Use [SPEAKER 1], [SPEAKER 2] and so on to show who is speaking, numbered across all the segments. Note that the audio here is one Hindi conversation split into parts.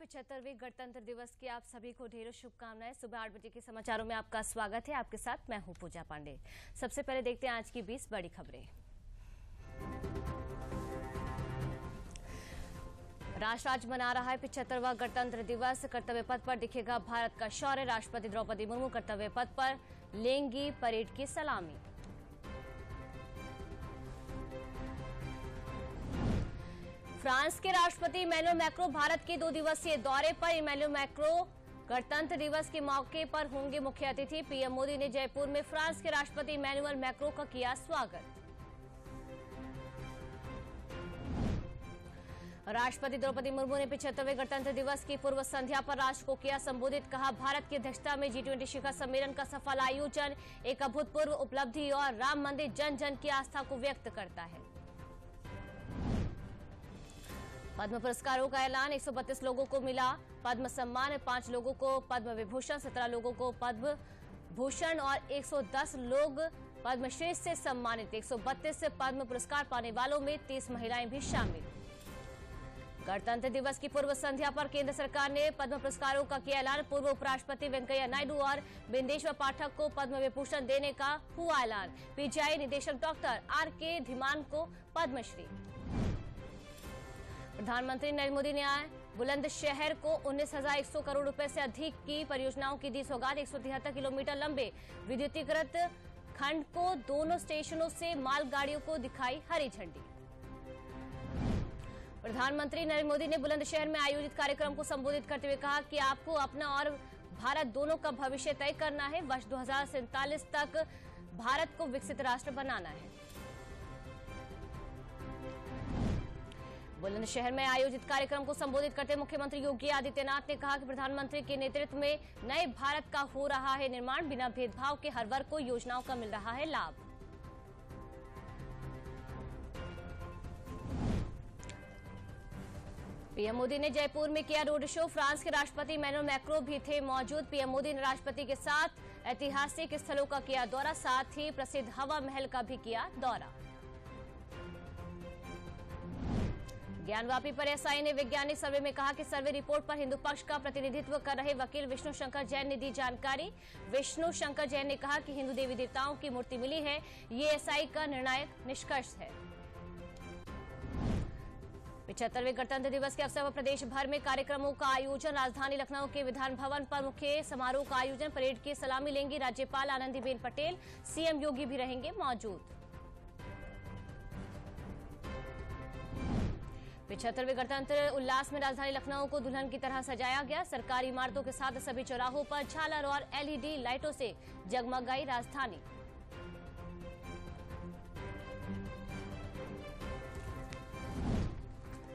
[SPEAKER 1] 75वें गणतंत्र दिवस की आप सभी को ढेरों शुभकामनाएं। सुबह 8 बजे के समाचारों में आपका स्वागत है। आपके साथ मैं हूं पूजा पांडे। सबसे पहले देखते हैं आज की 20 बड़ी खबरें। राष्ट्र आज मना रहा है 75वां गणतंत्र दिवस। कर्तव्य पथ पर दिखेगा भारत का शौर्य। राष्ट्रपति द्रौपदी मुर्मू कर्तव्य पथ पर लेंगी परेड की सलामी। फ्रांस के राष्ट्रपति इमैनुअल मैक्रों भारत के 2 दिवसीय दौरे पर। इमैनुअल मैक्रों गणतंत्र दिवस के मौके पर होंगे मुख्य अतिथि। पीएम मोदी ने जयपुर में फ्रांस के राष्ट्रपति इमैनुअल मैक्रों का किया स्वागत। राष्ट्रपति द्रौपदी मुर्मू ने 75वें गणतंत्र दिवस की पूर्व संध्या पर राष्ट्र को किया संबोधित। कहा, भारत की अध्यक्षता में G20 शिखर सम्मेलन का सफल आयोजन एक अभूतपूर्व उपलब्धि और राम मंदिर जन जन की आस्था को व्यक्त करता है। पद्म पुरस्कारों का ऐलान। 132 लोगों को मिला पद्म सम्मान। 5 लोगों को पद्म विभूषण, 17 लोगों को पद्म भूषण और 110 लोग पद्मश्री से सम्मानित। 132 पद्म पुरस्कार पाने वालों में 30 महिलाएं भी शामिल। गणतंत्र दिवस की पूर्व संध्या पर केंद्र सरकार ने पद्म पुरस्कारों का किया ऐलान। पूर्व उपराष्ट्रपति वेंकैया नायडू और बिंदेश्वर पाठक को पद्म विभूषण देने का हुआ ऐलान। पीजीआई निदेशक डॉक्टर आर.के. धीमान को पद्मश्री। प्रधानमंत्री नरेंद्र मोदी ने बुलंदशहर को 19,100 करोड़ रुपए से अधिक की परियोजनाओं की दी सौगात। 173 किलोमीटर लंबे विद्युतीकृत खंड को दोनों स्टेशनों से मालगाड़ियों को दिखाई हरी झंडी। प्रधानमंत्री नरेंद्र मोदी ने बुलंदशहर में आयोजित कार्यक्रम को संबोधित करते हुए कहा कि आपको अपना और भारत दोनों का भविष्य तय करना है। वर्ष 2047 तक भारत को विकसित राष्ट्र बनाना है। बुलंदशहर में आयोजित कार्यक्रम को संबोधित करते मुख्यमंत्री योगी आदित्यनाथ ने कहा कि प्रधानमंत्री के नेतृत्व में नए भारत का हो रहा है निर्माण। बिना भेदभाव के हर वर्ग को योजनाओं का मिल रहा है लाभ। पीएम मोदी ने जयपुर में किया रोड शो। फ्रांस के राष्ट्रपति इमैनुअल मैक्रों भी थे मौजूद। पीएम मोदी ने राष्ट्रपति के साथ ऐतिहासिक स्थलों का किया दौरा, साथ ही प्रसिद्ध हवा महल का भी किया दौरा। ज्ञानवापी पर एसआई ने वैज्ञानिक सर्वे में कहा कि सर्वे रिपोर्ट पर हिंदू पक्ष का प्रतिनिधित्व कर रहे वकील विष्णु शंकर जैन ने दी जानकारी। विष्णु शंकर जैन ने कहा कि हिंदू देवी देवताओं की मूर्ति मिली है, ये एसआई का निर्णायक निष्कर्ष है। 75वें गणतंत्र दिवस के अवसर पर प्रदेश भर में कार्यक्रमों का आयोजन। राजधानी लखनऊ के विधान भवन पर मुख्य समारोह का आयोजन। परेड की सलामी लेंगी राज्यपाल आनंदीबेन पटेल। सीएम योगी भी रहेंगे मौजूद। 75वें गणतंत्र उल्लास में राजधानी लखनऊ को दुल्हन की तरह सजाया गया। सरकारी इमारतों के साथ सभी चौराहों पर झालर और एलईडी लाइटों से जगमगाई राजधानी।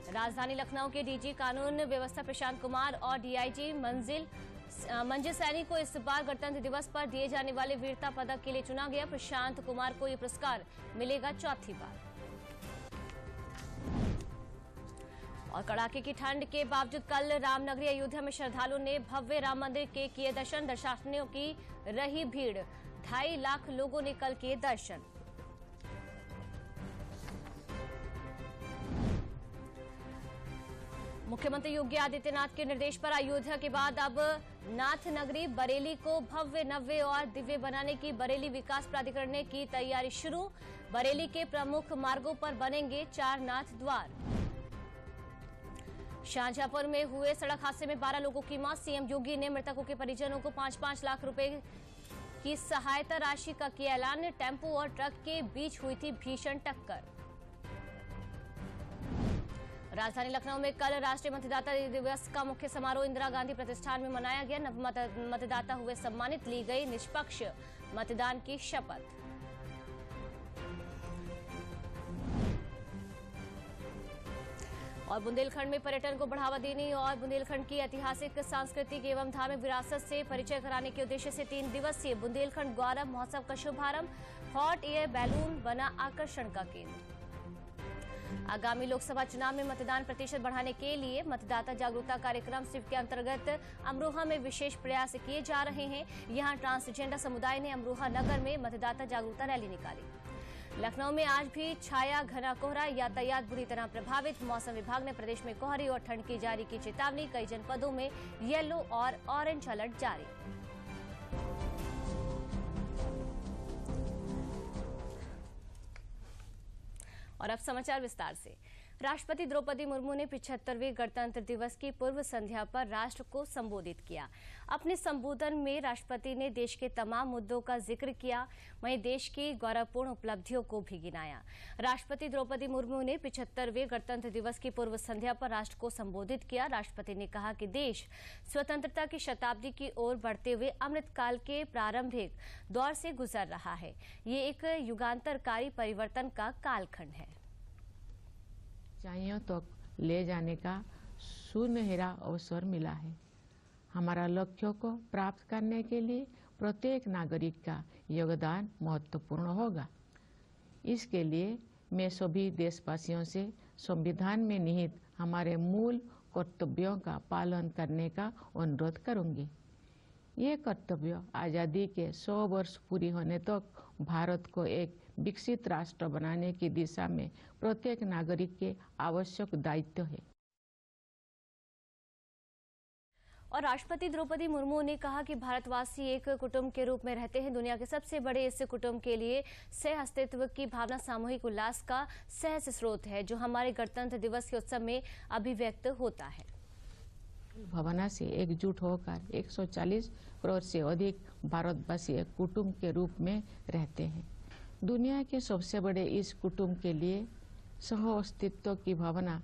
[SPEAKER 1] राजधानी लखनऊ के डीजी कानून व्यवस्था प्रशांत कुमार और डीआईजी मंजिल सैनी को इस बार गणतंत्र दिवस पर दिए जाने वाले वीरता पदक के लिए चुना गया। प्रशांत कुमार को यह पुरस्कार मिलेगा चौथी बार। और कड़ाके की ठंड के बावजूद कल रामनगरी अयोध्या में श्रद्धालुओं ने भव्य राम मंदिर के किए दर्शन। दर्शनार्थियों की रही भीड़। 2.5 लाख लोगों ने कल किए दर्शन। मुख्यमंत्री योगी आदित्यनाथ के निर्देश पर अयोध्या के बाद अब नाथ नगरी बरेली को भव्य नव्य और दिव्य बनाने की बरेली विकास प्राधिकरण ने की तैयारी शुरू। बरेली के प्रमुख मार्गों पर बनेंगे 4 नाथ द्वार। शाहजहांपुर में हुए सड़क हादसे में 12 लोगों की मौत। सीएम योगी ने मृतकों के परिजनों को 5-5 लाख रुपए की सहायता राशि का किया ऐलान। टेम्पो और ट्रक के बीच हुई थी भीषण टक्कर। राजधानी लखनऊ में कल राष्ट्रीय मतदाता दिवस का मुख्य समारोह इंदिरा गांधी प्रतिष्ठान में मनाया गया। नव मतदाता हुए सम्मानित। ली गई निष्पक्ष मतदान की शपथ। और बुंदेलखंड में पर्यटन को बढ़ावा देने और बुंदेलखंड की ऐतिहासिक, सांस्कृतिक एवं धार्मिक विरासत से परिचय कराने के उद्देश्य से 3 दिवसीय बुंदेलखंड गौरव महोत्सव का शुभारंभ। हॉट एयर बैलून बना आकर्षण का केंद्र। आगामी लोकसभा चुनाव में मतदान प्रतिशत बढ़ाने के लिए मतदाता जागरूकता कार्यक्रम स्वीप के अंतर्गत अमरोहा में विशेष प्रयास किए जा रहे हैं। यहां ट्रांसजेंडर समुदाय ने अमरोहा नगर में मतदाता जागरूकता रैली निकाली। लखनऊ में आज भी छाया घना कोहरा, यातायात बुरी तरह प्रभावित। मौसम विभाग ने प्रदेश में कोहरे और ठंड की जारी की चेतावनी। कई जनपदों में येलो और ऑरेंज अलर्ट जारी। और अब समाचार विस्तार से। राष्ट्रपति द्रौपदी मुर्मू ने 75वें गणतंत्र दिवस की पूर्व संध्या पर राष्ट्र को संबोधित किया। अपने संबोधन में राष्ट्रपति ने देश के तमाम मुद्दों का जिक्र किया, वहीं देश की गौरवपूर्ण उपलब्धियों को भी गिनाया। राष्ट्रपति द्रौपदी मुर्मू ने 75वें गणतंत्र दिवस की पूर्व संध्या पर राष्ट्र को संबोधित किया। राष्ट्रपति ने कहा कि देश स्वतंत्रता की शताब्दी की ओर बढ़ते हुए अमृतकाल के प्रारंभिक दौर से गुजर रहा है। ये एक युगांतरकारी परिवर्तन का कालखंड है।
[SPEAKER 2] ऊंचाइयों तक ले जाने का सुनहरा अवसर मिला है। हमारा लक्ष्यों को प्राप्त करने के लिए प्रत्येक नागरिक का योगदान महत्वपूर्ण होगा। इसके लिए मैं सभी देशवासियों से संविधान में निहित हमारे मूल कर्तव्यों का पालन करने का अनुरोध करूंगी। ये कर्तव्य आज़ादी के 100 वर्ष पूरी होने तक भारत को एक विकसित राष्ट्र बनाने की दिशा में प्रत्येक नागरिक के आवश्यक दायित्व है।
[SPEAKER 1] और राष्ट्रपति द्रौपदी मुर्मू ने कहा कि भारतवासी एक कुटुंब के रूप में रहते हैं। दुनिया के सबसे बड़े इस कुटुंब के लिए सह अस्तित्व की भावना सामूहिक उल्लास का सहज स्रोत है, जो हमारे गणतंत्र दिवस के उत्सव में अभिव्यक्त होता है।
[SPEAKER 2] भावना से एकजुट होकर 140 करोड़ से अधिक भारतवासी एक कुटुंब के रूप में रहते हैं। दुनिया के सबसे बड़े इस कुटुंब के लिए सह अस्तित्व की भावना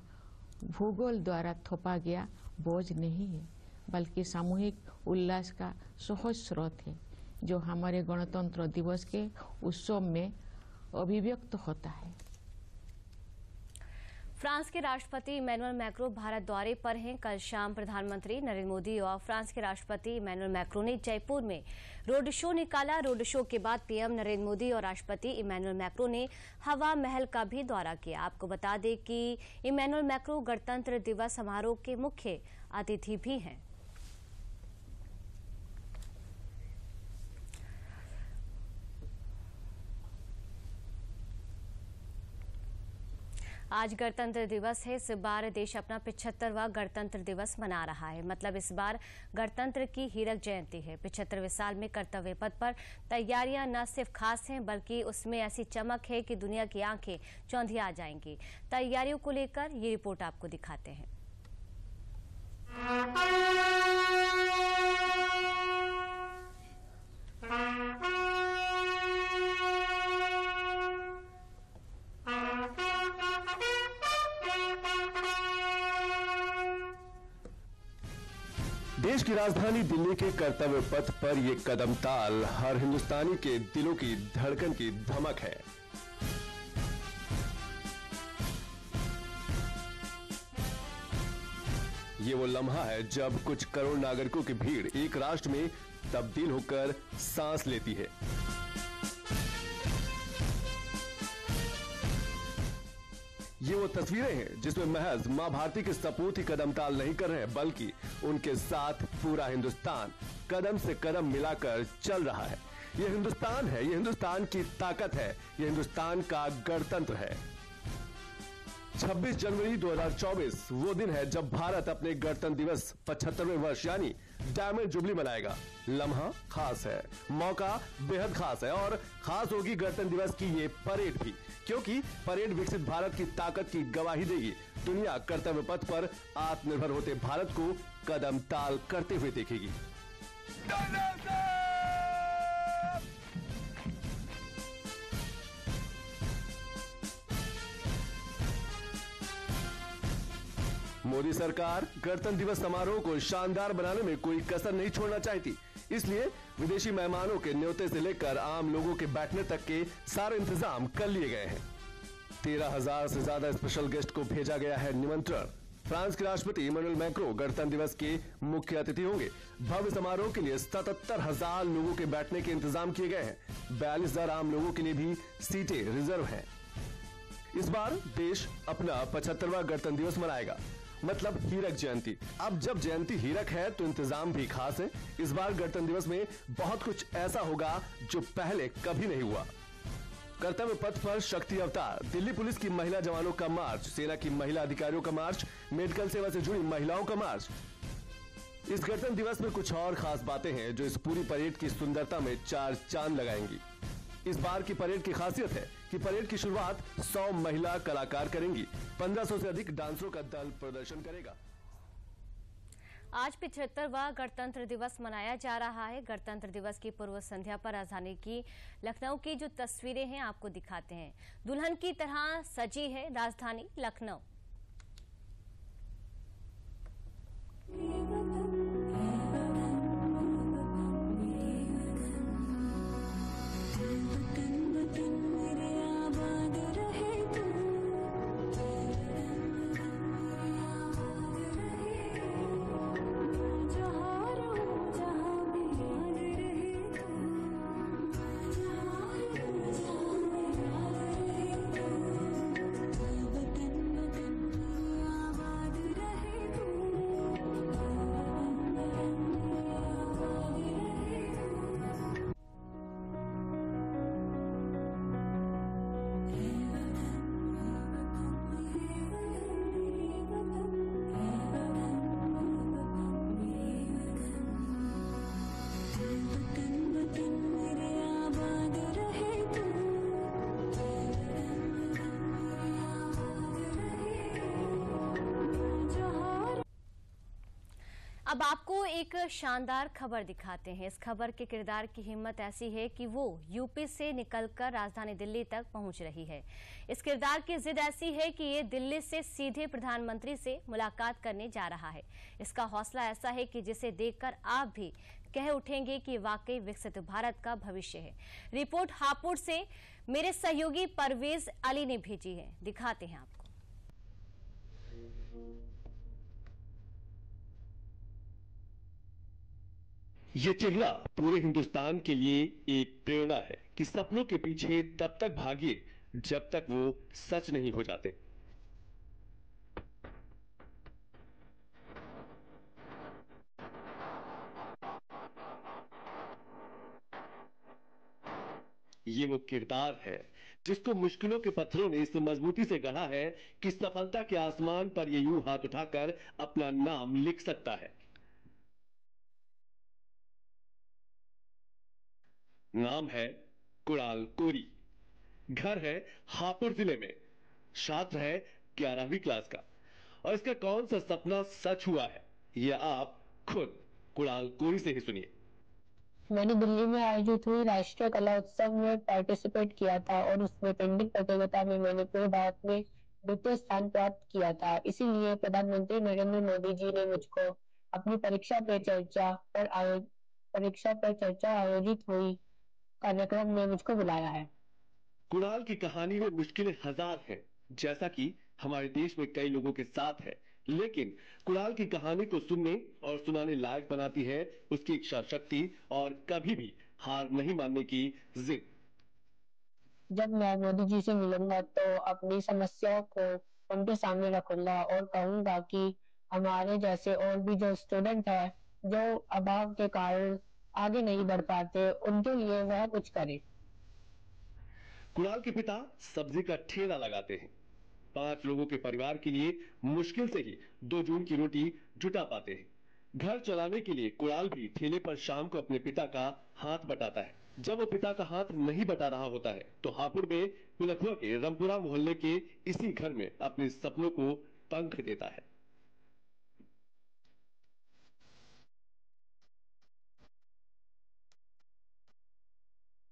[SPEAKER 2] भूगोल द्वारा थोपा गया बोझ नहीं है, बल्कि सामूहिक उल्लास का सहज स्रोत है, जो हमारे गणतंत्र दिवस के उत्सव में अभिव्यक्त होता है।
[SPEAKER 1] फ्रांस के राष्ट्रपति इमैनुअल मैक्रों भारत दौरे पर हैं। कल शाम प्रधानमंत्री नरेंद्र मोदी और फ्रांस के राष्ट्रपति इमैनुअल मैक्रों ने जयपुर में रोड शो निकाला। रोड शो के बाद पीएम नरेंद्र मोदी और राष्ट्रपति इमैनुअल मैक्रों ने हवा महल का भी दौरा किया। आपको बता दें कि इमैनुअल मैक्रों गणतंत्र दिवस समारोह के मुख्य अतिथि भी हैं। आज गणतंत्र दिवस है। इस बार देश अपना 75वां गणतंत्र दिवस मना रहा है। मतलब इस बार गणतंत्र की हीरक जयंती है। 75वें साल में कर्तव्य पथ पर तैयारियां न सिर्फ खास हैं, बल्कि उसमें ऐसी चमक है कि दुनिया की आंखें चौंधिया जाएंगी। तैयारियों को लेकर ये रिपोर्ट आपको दिखाते हैं।
[SPEAKER 3] देश की राजधानी दिल्ली के कर्तव्य पथ पर ये कदम ताल हर हिंदुस्तानी के दिलों की धड़कन की धमक है। ये वो लम्हा है जब कुछ करोड़ नागरिकों की भीड़ एक राष्ट्र में तब्दील होकर सांस लेती है। ये वो तस्वीरें हैं जिसमें महज मां भारती के सपूत ही कदम ताल नहीं कर रहे हैं, बल्कि उनके साथ पूरा हिंदुस्तान कदम से कदम मिलाकर चल रहा है। ये हिंदुस्तान है, ये हिंदुस्तान की ताकत है, ये हिंदुस्तान का गणतंत्र है। 26 जनवरी 2024 वो दिन है जब भारत अपने गणतंत्र दिवस 75वें वर्ष यानी डायमंड जुबली मनाएगा। लम्हा खास है, मौका बेहद खास है और खास होगी गणतंत्र दिवस की ये परेड भी, क्योंकि परेड विकसित भारत की ताकत की गवाही देगी। दुनिया कर्तव्य पथ पर आत्मनिर्भर होते भारत को कदम ताल करते हुए देखेगी। मोदी सरकार गणतंत्र दिवस समारोह को शानदार बनाने में कोई कसर नहीं छोड़ना चाहती, इसलिए विदेशी मेहमानों के न्योते से लेकर आम लोगों के बैठने तक के सारे इंतजाम कर लिए गए हैं। 13,000 से ज्यादा स्पेशल गेस्ट को भेजा गया है निमंत्रण। फ्रांस के राष्ट्रपति इमैनुअल मैक्रों गणतंत्र दिवस के मुख्य अतिथि होंगे। भव्य समारोह के लिए 77,000 लोगों के बैठने के इंतजाम किए गए हैं। 42,000 आम लोगों के लिए भी सीटें रिजर्व हैं। इस बार देश अपना 75वां गणतंत्र दिवस मनाएगा, मतलब हीरक जयंती। अब जब जयंती हीरक है तो इंतजाम भी खास है। इस बार गणतंत्र दिवस में बहुत कुछ ऐसा होगा जो पहले कभी नहीं हुआ। कर्तव्य पथ पर शक्ति अवतार, दिल्ली पुलिस की महिला जवानों का मार्च, सेना की महिला अधिकारियों का मार्च, मेडिकल सेवा से जुड़ी महिलाओं का मार्च। इस गणतंत्र दिवस में कुछ और खास बातें हैं जो इस पूरी परेड की सुंदरता में चार चांद लगाएंगी। इस बार की परेड की खासियत है कि परेड की शुरुआत 100 महिला कलाकार करेंगी। 1500 से अधिक डांसरों का दल प्रदर्शन करेगा।
[SPEAKER 1] आज 75वां गणतंत्र दिवस मनाया जा रहा है। गणतंत्र दिवस की पूर्व संध्या पर राजधानी की लखनऊ की जो तस्वीरें हैं आपको दिखाते हैं। दुल्हन की तरह सजी है राजधानी लखनऊ। अब आपको एक शानदार खबर दिखाते हैं। इस खबर के किरदार की हिम्मत ऐसी है कि वो यूपी से निकलकर राजधानी दिल्ली तक पहुंच रही है। इस किरदार की जिद ऐसी है कि ये दिल्ली से सीधे प्रधानमंत्री से मुलाकात करने जा रहा है। इसका हौसला ऐसा है कि जिसे देखकर आप भी कह उठेंगे कि वाकई विकसित भारत का भविष्य है। रिपोर्ट हापुड़ से मेरे सहयोगी परवेज अली ने भेजी है, दिखाते हैं आपको।
[SPEAKER 3] ये चेहरा पूरे हिंदुस्तान के लिए एक प्रेरणा है कि सपनों के पीछे तब तक भागिए जब तक वो सच नहीं हो जाते। ये वो किरदार है जिसको मुश्किलों के पत्थरों ने इस मजबूती से गढ़ा है कि सफलता के आसमान पर ये यूं हाथ उठाकर अपना नाम लिख सकता है। नाम है कुणाल कोरी, घर है हापुड़ जिले में, छात्र है 11वीं क्लास का, और इसका कौन सा सपना सच हुआ है ये आप खुद कुणाल कोरी से ही सुनिए।
[SPEAKER 4] मैंने दिल्ली में आयोजित हुई राष्ट्रीय कला उत्सव में पार्टिसिपेट किया था और उसमें पेंटिंग प्रतियोगिता में मैंने पूरे भारत में द्वितीय स्थान प्राप्त किया था। इसीलिए प्रधानमंत्री नरेंद्र मोदी जी ने मुझको अपनी परीक्षा पर चर्चा आयोजित हुई कार्यक्रम में मुझको बुलाया है।
[SPEAKER 3] कुणाल की कहानी में मुश्किलें हजार हैं, जैसा कि हमारे देश में कई लोगों के साथ है, लेकिन कुणाल की कहानी को सुनने और सुनाने लायक बनाती है उसकी इच्छा शक्ति और कभी भी हार नहीं मानने की जिद।
[SPEAKER 4] जब मैं मोदी जी से मिलूंगा तो अपनी समस्याओं को उनके सामने रखूंगा और कहूंगा कि हमारे जैसे और भी जो स्टूडेंट है जो अभाव के कारण आगे नहीं बढ़ पाते, उनके लिए वह कुछ करे।
[SPEAKER 3] कुणाल के पिता सब्जी का ठेला लगाते हैं। 5 लोगों के परिवार के लिए मुश्किल से ही 2 जून की रोटी जुटा पाते हैं। घर चलाने के लिए कुणाल भी ठेले पर शाम को अपने पिता का हाथ बटाता है। जब वो पिता का हाथ नहीं बटा रहा होता है तो हापुड़ में पिलखुआ के रामपुरा मोहल्ले के इसी घर में अपने सपनों को पंख देता है।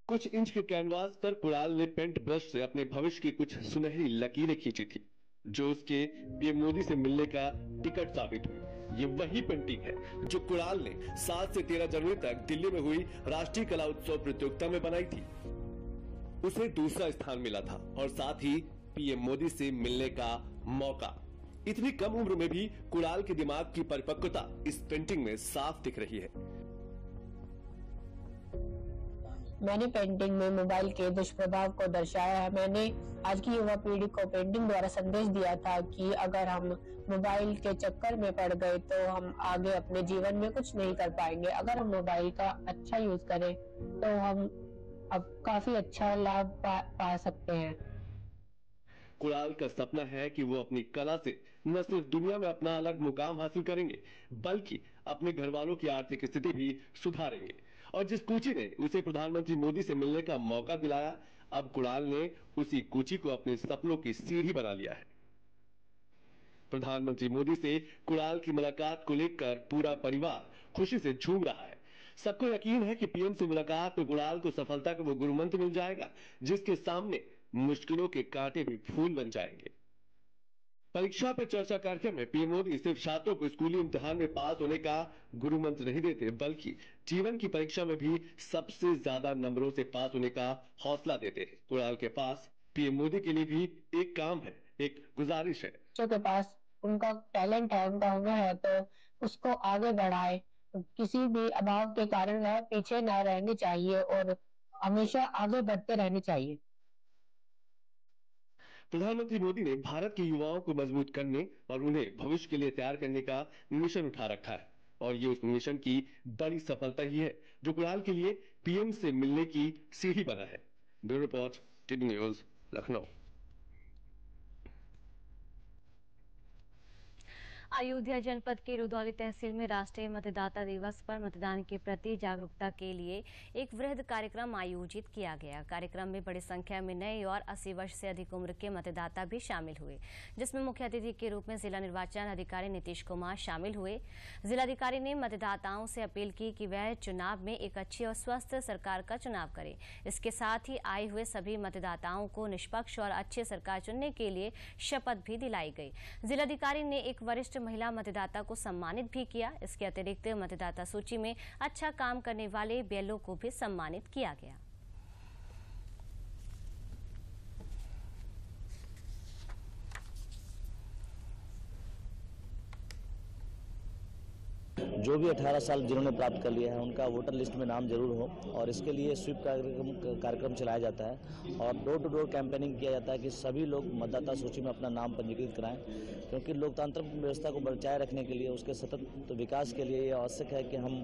[SPEAKER 3] कुछ इंच के कैनवास पर कुणाल ने पेंट ब्रश से अपने भविष्य की कुछ सुनहरी लकीरें खींची थी, जो उसके पीएम मोदी से मिलने का टिकट साबित हुई। ये वही पेंटिंग है जो कुणाल ने 7 से 13 जनवरी तक दिल्ली में हुई राष्ट्रीय कला उत्सव प्रतियोगिता में बनाई थी। उसे दूसरा स्थान मिला था और साथ ही पीएम मोदी से मिलने का मौका। इतनी कम उम्र में भी कुणाल के दिमाग की परिपक्वता इस पेंटिंग में साफ दिख रही है।
[SPEAKER 4] मैंने पेंटिंग में मोबाइल के दुष्प्रभाव को दर्शाया है। मैंने आज की युवा पीढ़ी को पेंटिंग द्वारा संदेश दिया था कि अगर हम मोबाइल के चक्कर में पड़ गए तो हम आगे अपने जीवन में कुछ नहीं कर पाएंगे। अगर हम मोबाइल का अच्छा यूज करें तो हम अब काफी अच्छा लाभ पा सकते हैं।
[SPEAKER 3] कुणाल का सपना है कि वो अपनी कला से न सिर्फ दुनिया में अपना अलग मुकाम हासिल करेंगे, बल्कि अपने घर वालों की आर्थिक स्थिति भी सुधारेंगे। और जिस कूची ने उसे प्रधानमंत्री मोदी से मिलने का मौका दिलाया, अब कुणाल ने उसी कूची को अपने सपनों की सीढ़ी बना लिया है। प्रधानमंत्री मोदी से कुणाल की मुलाकात को लेकर पूरा परिवार खुशी से झूम रहा है। सबको यकीन है कि पीएम से मुलाकात में कुणाल को सफलता का वो गुरु मंत्र मिल जाएगा, जिसके सामने मुश्किलों के कांटे भी फूल बन जाएंगे। परीक्षा पे चर्चा कार्यक्रम में पीएम मोदी सिर्फ छात्रों को स्कूली इम्तिहान में पास होने का गुरु मंत्र नहीं देते, बल्कि जीवन की परीक्षा में भी सबसे ज्यादा नंबरों से पास होने का हौसला देते हैं। कुणाल के पास पीएम मोदी के लिए भी एक काम है, एक गुजारिश है।
[SPEAKER 4] बच्चों के पास उनका टैलेंट है, उनका हुनर है, तो उसको आगे बढ़ाए। किसी भी अभाव के कारण वह पीछे ना रहने चाहिए और हमेशा आगे बढ़ते रहने चाहिए।
[SPEAKER 3] प्रधानमंत्री मोदी ने भारत के युवाओं को मजबूत करने और उन्हें भविष्य के लिए तैयार करने का मिशन उठा रखा है, और ये उस मिशन की बड़ी सफलता ही है जो कुणाल के लिए पीएम से मिलने की सीढ़ी बना है। Bureau report, TV news, Lucknow.
[SPEAKER 1] Ayodhya जनपद के रुदौली तहसील में राष्ट्रीय मतदाता दिवस पर मतदान के प्रति जागरूकता के लिए एक वृहद कार्यक्रम आयोजित किया गया। कार्यक्रम में बड़ी संख्या में नए और 80 वर्ष से अधिक उम्र के मतदाता भी शामिल हुए, जिसमें मुख्य अतिथि के रूप में जिला निर्वाचन अधिकारी नीतीश कुमार शामिल हुए। जिलाधिकारी ने मतदाताओं से अपील की कि वह चुनाव में एक अच्छी और स्वस्थ सरकार का चुनाव करें। इसके साथ ही आए हुए सभी मतदाताओं को निष्पक्ष और अच्छी सरकार चुनने के लिए शपथ भी दिलाई गई। जिलाधिकारी ने एक वरिष्ठ महिला मतदाता को सम्मानित भी किया। इसके अतिरिक्त मतदाता सूची में अच्छा काम करने वाले बीएलओ को भी सम्मानित किया गया।
[SPEAKER 5] जो भी 18 साल जिन्होंने प्राप्त कर लिया है उनका वोटर लिस्ट में नाम जरूर हो, और इसके लिए स्वीप कार्यक्रम चलाया जाता है और डोर टू डोर कैंपेनिंग किया जाता है कि सभी लोग मतदाता सूची में अपना नाम पंजीकृत कराएं, क्योंकि लोकतांत्रिक व्यवस्था को बचाए रखने के लिए, उसके सतत विकास के लिए ये आवश्यक है कि हम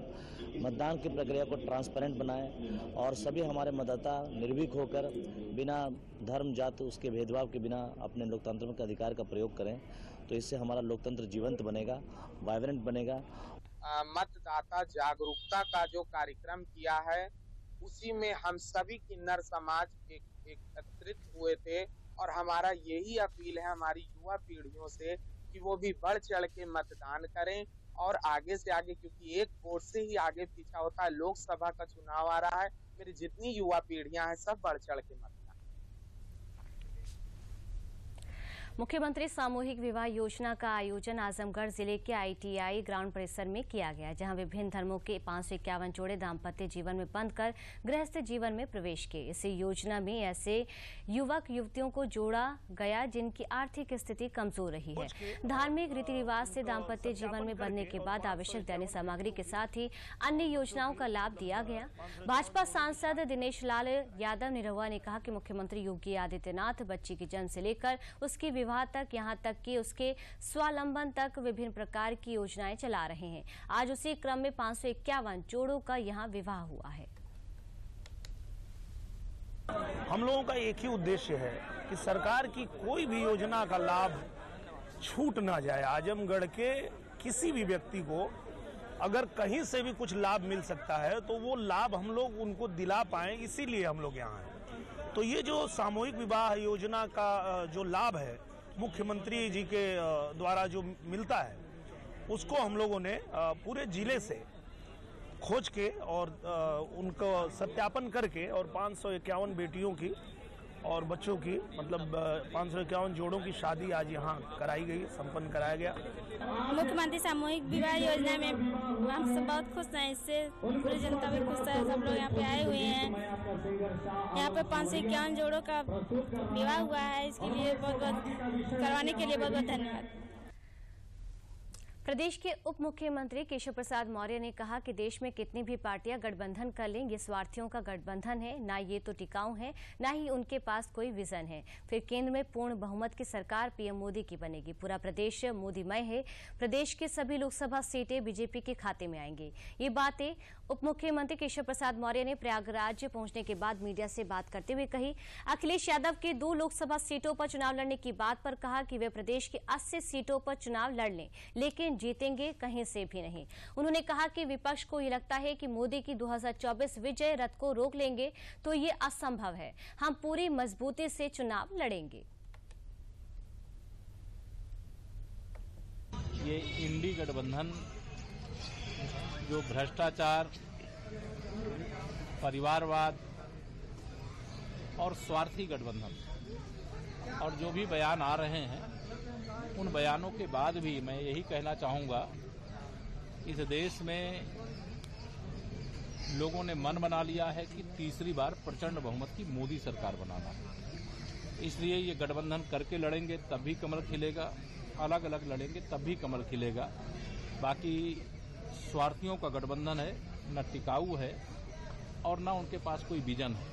[SPEAKER 5] मतदान की प्रक्रिया को ट्रांसपेरेंट बनाएं और सभी हमारे मतदाता निर्भीक होकर बिना धर्म जाति उसके भेदभाव के बिना अपने लोकतांत्रिक अधिकार का प्रयोग करें। तो इससे हमारा लोकतंत्र जीवंत बनेगा, वाइब्रेंट बनेगा।
[SPEAKER 6] मतदाता जागरूकता का जो कार्यक्रम किया है उसी में हम सभी किन्नर समाज एकत्रित हुए थे, और हमारा यही अपील है हमारी युवा पीढ़ियों से कि वो भी बढ़ चढ़ के मतदान करें और आगे से आगे, क्योंकि एक वोट से ही आगे पीछा होता है। लोकसभा का चुनाव आ रहा है, मेरी जितनी युवा पीढ़ियां हैं सब बढ़ चढ़ के मतदान।
[SPEAKER 1] मुख्यमंत्री सामूहिक विवाह योजना का आयोजन आजमगढ़ जिले के आईटीआई ग्राउंड परिसर में किया गया, जहां विभिन्न धर्मों के 551 जोड़े दाम्पत्य जीवन में बंधकर गृहस्थ जीवन में प्रवेश किए। इस योजना में ऐसे युवक युवतियों को जोड़ा गया जिनकी आर्थिक स्थिति कमजोर रही है। धार्मिक रीति रिवाज से दाम्पत्य जीवन में बंधने के बाद आवश्यक दैनिक सामग्री के साथ ही अन्य योजनाओं का लाभ दिया गया। भाजपा सांसद दिनेश लाल यादव निरहुआ ने कहा कि मुख्यमंत्री योगी आदित्यनाथ बच्ची के जन्म से लेकर उसकी विवाह तक, यहां तक कि उसके स्वावलंबन तक विभिन्न प्रकार की योजनाएं चला रहे हैं। आज उसी क्रम में 551 जोड़ों का यहां विवाह हुआ है।
[SPEAKER 7] हम लोगों का एक ही उद्देश्य है कि सरकार की कोई भी योजना का लाभ छूट ना जाए। आजमगढ़ के किसी भी व्यक्ति को अगर कहीं से भी कुछ लाभ मिल सकता है तो वो लाभ हम लोग उनको दिला पाएं, इसीलिए हम लोग यहाँ हैं। तो ये जो सामूहिक विवाह योजना का जो लाभ है मुख्यमंत्री जी के द्वारा जो मिलता है, उसको हम लोगों ने पूरे जिले से खोज के और उनको सत्यापन करके और 551 बेटियों की और बच्चों की, मतलब 551 जोड़ों की शादी आज यहाँ कराई गई, संपन्न कराया गया।
[SPEAKER 8] मुख्यमंत्री सामूहिक विवाह योजना में हम सब बहुत खुश हैं, इससे पूरी जनता भी खुश है। सब लोग यहाँ पे आए हुए हैं। यहाँ पे 551 जोड़ों का विवाह हुआ है, इसके लिए बहुत बहुत करवाने के लिए बहुत बहुत धन्यवाद।
[SPEAKER 1] प्रदेश के उप मुख्यमंत्री केशव प्रसाद मौर्य ने कहा कि देश में कितनी भी पार्टियां गठबंधन कर लें, ये स्वार्थियों का गठबंधन है, ना ये तो टिकाऊ है, ना ही उनके पास कोई विजन है। फिर केंद्र में पूर्ण बहुमत की सरकार पीएम मोदी की बनेगी। पूरा प्रदेश मोदीमय है। प्रदेश के सभी लोकसभा सीटें बीजेपी के खाते में आएंगी। ये बातें उप मुख्यमंत्री केशव प्रसाद मौर्य ने प्रयागराज पहुंचने के बाद मीडिया से बात करते हुए कही। अखिलेश यादव के 2 लोकसभा सीटों पर चुनाव लड़ने की बात पर कहा कि वे प्रदेश की 80 सीटों पर चुनाव लड़ लें, लेकिन जीतेंगे कहीं से भी नहीं। उन्होंने कहा कि विपक्ष को ये लगता है कि मोदी की 2024 विजय रथ को रोक लेंगे, तो ये असंभव है। हम पूरी मजबूती से चुनाव लड़ेंगे।
[SPEAKER 9] ये इंडी गठबंधन जो भ्रष्टाचार, परिवारवाद और स्वार्थी गठबंधन और जो भी बयान आ रहे हैं, उन बयानों के बाद भी मैं यही कहना चाहूँगा, इस देश में लोगों ने मन बना लिया है कि तीसरी बार प्रचंड बहुमत की मोदी सरकार बनाना है। इसलिए ये गठबंधन करके लड़ेंगे तब भी कमल खिलेगा, अलग अलग लड़ेंगे तब भी कमल खिलेगा। बाकी स्वार्थियों का गठबंधन है, न टिकाऊ है और न उनके पास कोई विजन है।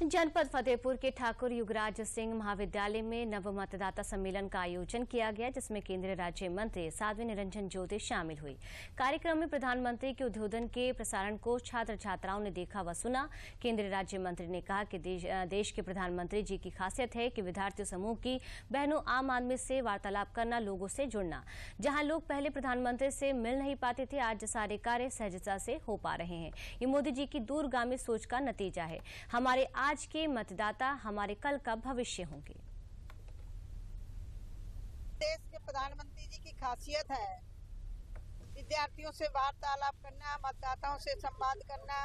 [SPEAKER 1] जनपद फतेहपुर के ठाकुर युगराज सिंह महाविद्यालय में नव मतदाता सम्मेलन का आयोजन किया गया, जिसमें केंद्रीय राज्य मंत्री साध्वी निरंजन ज्योति शामिल हुई। कार्यक्रम में प्रधानमंत्री के उद्बोधन के प्रसारण को छात्र छात्राओं ने देखा व सुना। केंद्रीय राज्य मंत्री ने कहा कि देश के प्रधानमंत्री जी की खासियत है कि विद्यार्थी समूह की बहनों आम आदमी से वार्तालाप करना, लोगों से जुड़ना। जहां लोग पहले प्रधानमंत्री से मिल नहीं पाते थे, आज सारे कार्य सहजता से हो पा रहे हैं। ये मोदी जी की दूरगामी सोच का नतीजा है। हमारे आज के मतदाता हमारे कल का भविष्य होंगे।
[SPEAKER 10] देश के प्रधानमंत्री जी की खासियत है विद्यार्थियों से वार्तालाप करना, मतदाताओं से संवाद करना,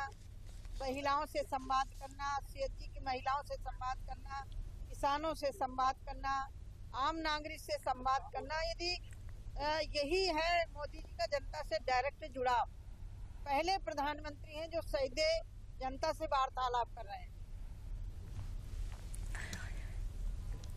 [SPEAKER 10] महिलाओं से संवाद करना, सीएचजी की महिलाओं से संवाद करना, किसानों से संवाद करना, आम नागरिक से संवाद करना। यदि यही है मोदी जी का जनता से डायरेक्ट जुड़ाव। पहले प्रधानमंत्री हैं जो सीधे जनता से वार्तालाप कर रहे हैं।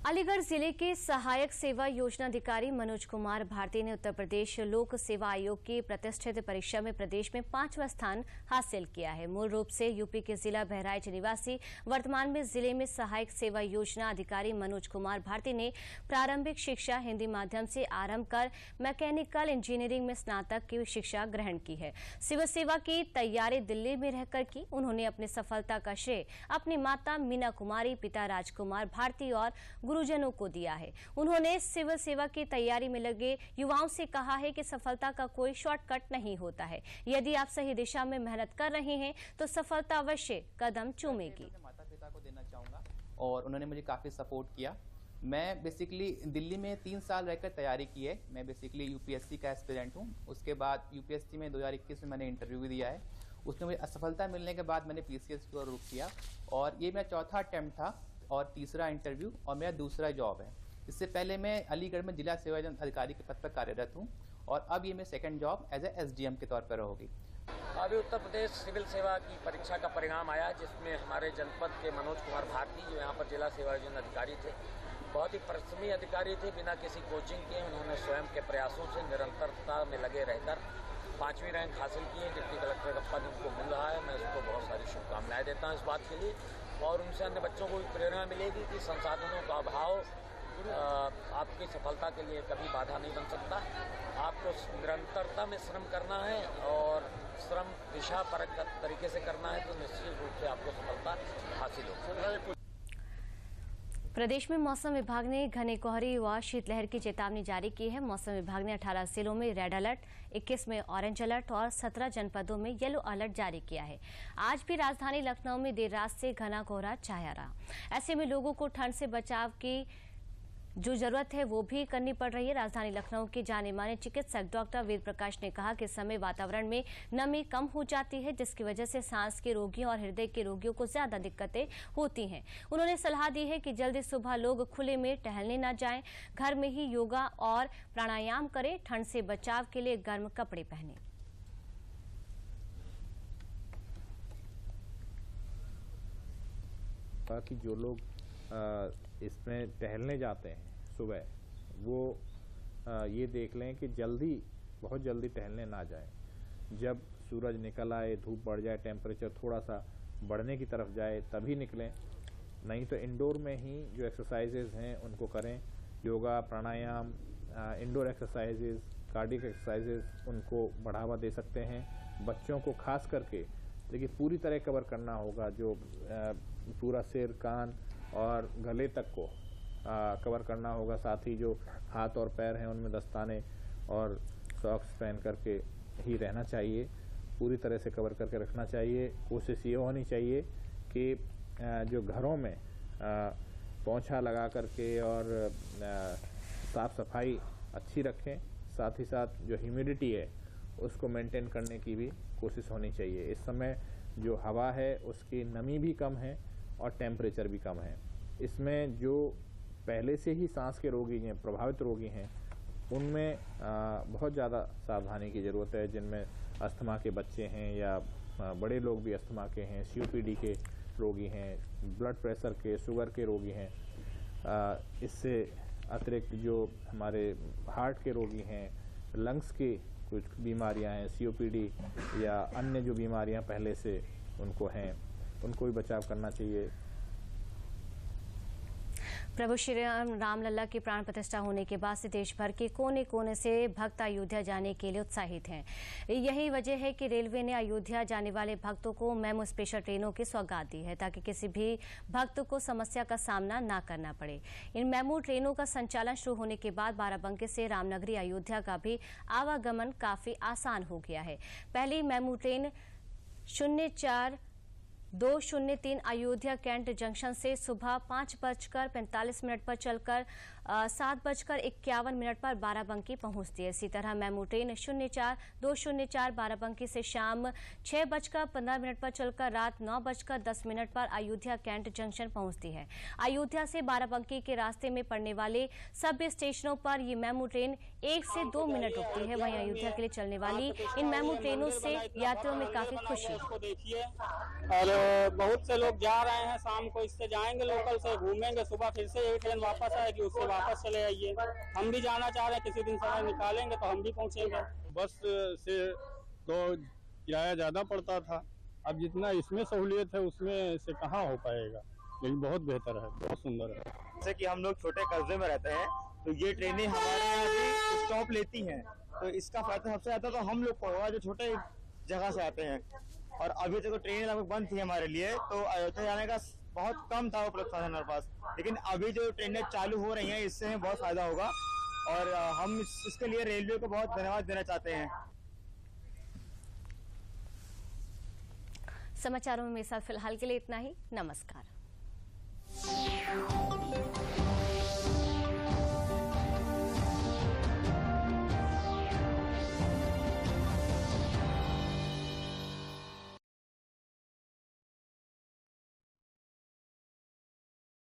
[SPEAKER 1] अलीगढ़ जिले के सहायक सेवा योजना अधिकारी मनोज कुमार भारती ने उत्तर प्रदेश लोक सेवा आयोग की प्रतिष्ठित परीक्षा में प्रदेश में 5वां स्थान हासिल किया है। मूल रूप से यूपी के जिला बहराइच निवासी वर्तमान में जिले में सहायक सेवा योजना अधिकारी मनोज कुमार भारती ने प्रारंभिक शिक्षा हिंदी माध्यम से आरंभ कर मैकेनिकल इंजीनियरिंग में स्नातक की शिक्षा ग्रहण की है। सिविल सेवा की तैयारी दिल्ली में रहकर की। उन्होंने अपनी सफलता का श्रेय अपनी माता मीना कुमारी, पिता राजकुमार भारती और गुरुजनों को दिया है। उन्होंने सिविल सेवा की तैयारी में लगे युवाओं से कहा है कि सफलता का कोई शॉर्टकट नहीं होता है। यदि आप सही दिशा में मेहनत कर रहे हैं तो सफलता अवश्य कदम चूमेगी।
[SPEAKER 11] माता पिता को देना चाहूँगा और उन्होंने मुझे काफ़ी सपोर्ट किया। मैं बेसिकली दिल्ली में 3 साल रहकर तैयारी की है। मैं बेसिकली यूपीएससी का एस्पिरेंट हूँ। उसके बाद यूपीएससी में 2021 में मैंने इंटरव्यू भी दिया है। उसमें मुझे असफलता मिलने के बाद मैंने पीसीएस को रुख किया और ये मेरा चौथा अटेम्प्ट था और तीसरा इंटरव्यू और मेरा दूसरा जॉब है। इससे पहले मैं अलीगढ़ में जिला सेवा अधिकारी के पद पर कार्यरत हूँ और अब ये मेरी second job as a SDM के तौर पर होगी।
[SPEAKER 12] अभी उत्तर प्रदेश सिविल सेवा की परीक्षा का परिणाम आया, जिसमें हमारे जनपद के मनोज कुमार भारती जो यहाँ पर जिला सेवा अधिकारी थे, बहुत ही परिश्रमी अधिकारी थे। बिना किसी कोचिंग के उन्होंने स्वयं के प्रयासों से निरंतरता में लगे रहकर 5वीं रैंक हासिल की है। डिप्टी कलेक्टर का पद उनको मिल रहा है। मैं उसको बहुत सारी शुभकामनाएं देता हूँ इस बात के लिए और उनसे अन्य बच्चों को भी प्रेरणा मिलेगी कि संसाधनों का अभाव आपकी सफलता के लिए कभी बाधा नहीं बन सकता। आपको निरंतरता में श्रम करना है और श्रम दिशा परक तरीके से करना है तो निश्चित रूप से आपको सफलता हासिल होगी।
[SPEAKER 1] प्रदेश में मौसम विभाग ने घने कोहरे व शीतलहर की चेतावनी जारी की है। मौसम विभाग ने 18 जिलों में रेड अलर्ट, 21 में ऑरेंज अलर्ट और 17 जनपदों में येलो अलर्ट जारी किया है। आज भी राजधानी लखनऊ में देर रात से घना कोहरा छाया रहा। ऐसे में लोगों को ठंड से बचाव की जो जरूरत है वो भी करनी पड़ रही है। राजधानी लखनऊ के जाने माने चिकित्सक डॉक्टर वेद प्रकाश ने कहा कि इस समय वातावरण में नमी कम हो जाती है, जिसकी वजह से सांस के रोगियों और हृदय के रोगियों को ज्यादा दिक्कतें होती हैं। उन्होंने सलाह दी है कि जल्दी सुबह लोग खुले में टहलने न जाएं, घर में ही योगा और प्राणायाम करें। ठंड से बचाव के लिए गर्म कपड़े पहनें।
[SPEAKER 13] कि जो लोग इसमें टहलने जाते हैं सुबह, वो ये देख लें कि बहुत जल्दी टहलने ना जाएं। जब सूरज निकल आए, धूप बढ़ जाए, टेम्परेचर थोड़ा सा बढ़ने की तरफ जाए तभी निकलें, नहीं तो इंडोर में ही जो एक्सरसाइजेज हैं उनको करें। योगा, प्राणायाम, इंडोर एक्सरसाइजेज, कार्डियक एक्सरसाइजेज उनको बढ़ावा दे सकते हैं। बच्चों को खास करके देखिए पूरी तरह कवर करना होगा, जो पूरा सिर, कान और गले तक को कवर करना होगा। साथ ही जो हाथ और पैर हैं उनमें दस्ताने और सॉक्स पहन करके ही रहना चाहिए, पूरी तरह से कवर करके रखना चाहिए। कोशिश ये होनी चाहिए कि जो घरों में पोंछा लगा करके और साफ़ सफाई अच्छी रखें। साथ ही साथ जो ह्यूमिडिटी है उसको मेंटेन करने की भी कोशिश होनी चाहिए। इस समय जो हवा है उसकी नमी भी कम है और टेम्परेचर भी कम है। इसमें जो पहले से ही सांस के रोगी हैं, प्रभावित रोगी हैं, उनमें बहुत ज़्यादा सावधानी की ज़रूरत है। जिनमें अस्थमा के बच्चे हैं या बड़े लोग भी अस्थमा के हैं, COPD के रोगी हैं, ब्लड प्रेशर के, शुगर के रोगी हैं। इससे अतिरिक्त जो हमारे हार्ट के रोगी हैं, लंग्स की कुछ बीमारियां हैं, COPD या अन्य जो बीमारियां पहले से उनको हैं, उनको भी बचाव करना चाहिए।
[SPEAKER 1] प्रभु श्री रामलला की प्राण प्रतिष्ठा होने के बाद से देश भर के कोने कोने से भक्त अयोध्या जाने के लिए उत्साहित हैं। यही वजह है कि रेलवे ने अयोध्या जाने वाले भक्तों को मेमू स्पेशल ट्रेनों की सौगात दी है, ताकि किसी भी भक्त को समस्या का सामना न करना पड़े। इन मेमू ट्रेनों का संचालन शुरू होने के बाद बाराबंकी से रामनगरी अयोध्या का भी आवागमन काफी आसान हो गया है। पहली MEMU train 04-203 Ayodhya cantt junction से सुबह 5:45 पर चलकर 7:51 पर बाराबंकी पहुंचती है। इसी तरह मेमू ट्रेन 04-204 बाराबंकी से शाम 6:15 पर चलकर रात 9:10 पर अयोध्या कैंट जंक्शन पहुंचती है। अयोध्या से बाराबंकी के रास्ते में पड़ने वाले सभी स्टेशनों पर ये मेमू ट्रेन 1 से 2 मिनट रुकती है। वहीं अयोध्या के लिए चलने वाली इन मेमू ट्रेनों से यात्रियों में काफी खुशी
[SPEAKER 14] और बहुत से लोग जा रहे हैं, शाम को इससे जाएंगे, लोकल से घूमेंगे, सुबह फिर से यही ट्रेन वापस आएगी, उससे वापस चले आइए। हम भी जाना चाह रहे हैं, किसी दिन समय निकालेंगे तो हम भी पहुंचेंगे।
[SPEAKER 15] बस से तो किराया ज़्यादा पड़ता था, अब जितना इसमें सहूलियत है उसमें से कहाँ हो पाएगा, लेकिन बहुत बेहतर है, बहुत सुंदर है।
[SPEAKER 16] जैसे कि हम लोग छोटे कस्बे में रहते हैं तो ये ट्रेनें हमारे यहाँ भी स्टॉप लेती हैं, तो इसका फायदा सबसे ज़्यादा तो हम लोग को होगा जो छोटे जगह से आते हैं। और अभी तक तो ट्रेनें लगभग बंद थी हमारे लिए, तो अयोध्या जाने का बहुत कम था वो प्लेटफॉर्म हमारे पास, लेकिन अभी जो ट्रेनें चालू हो रही हैं इससे हमें बहुत फायदा होगा और हम इसके लिए रेलवे को बहुत धन्यवाद देना चाहते हैं।
[SPEAKER 1] समाचारों में मेरे साथ फिलहाल के लिए इतना ही। नमस्कार।